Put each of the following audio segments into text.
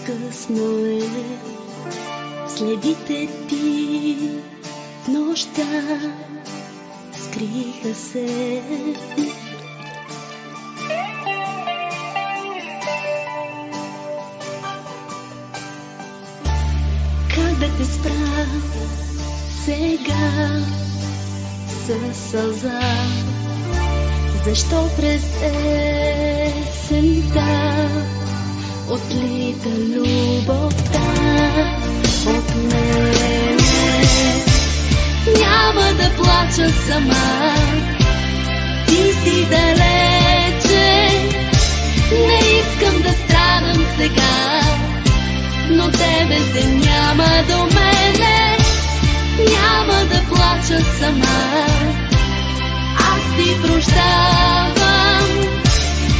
Късно е, следите ти в нощта скриха се. Как да те спра сега със сълза? Защо през есента отлита любовта от мене? Няма да плача сама, ти си далече. Не искам да страдам сега, но тебе те няма до мене. Няма да плача сама, аз ти прощавам.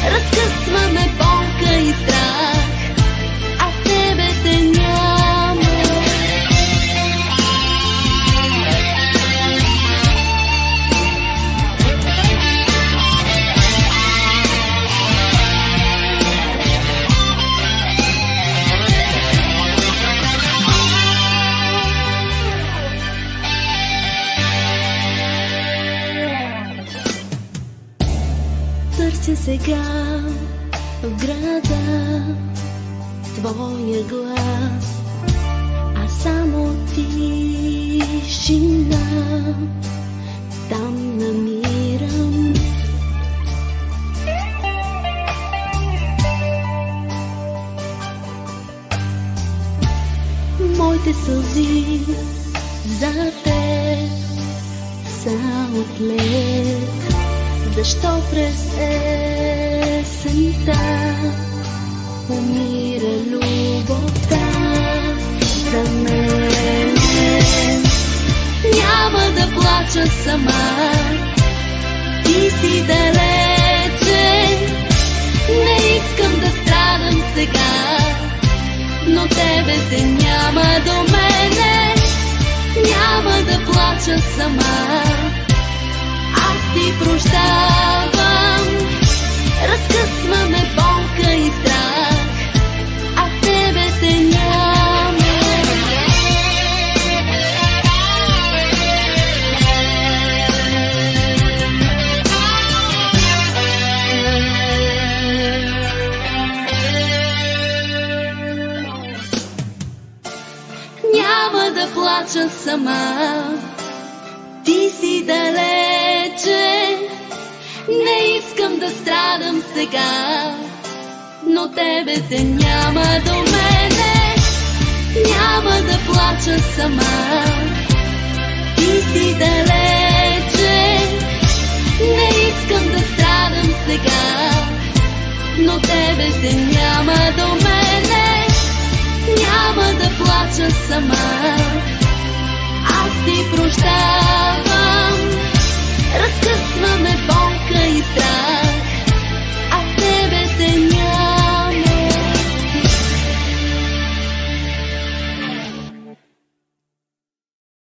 Разкъсваме болка и страх, а тебе те няма. Търся сега в града твоя глас, а само тишина там намирам. Моите сълзи за теб са от лед. Защо през есента умира любовта за мен? Няма да плача сама, ти си далече. Не искам да страдам сега, но тебе те няма до мене. Няма да плача сама, аз ти прощавам. Разкъсваме болка и страх, а тебе те няма. Няма да плача сама, ти си далече. Не искам да страдам сега, но тебе те няма до мене. Няма да плача сама, ти си далече. Не искам да страдам сега, но тебе те няма до мене.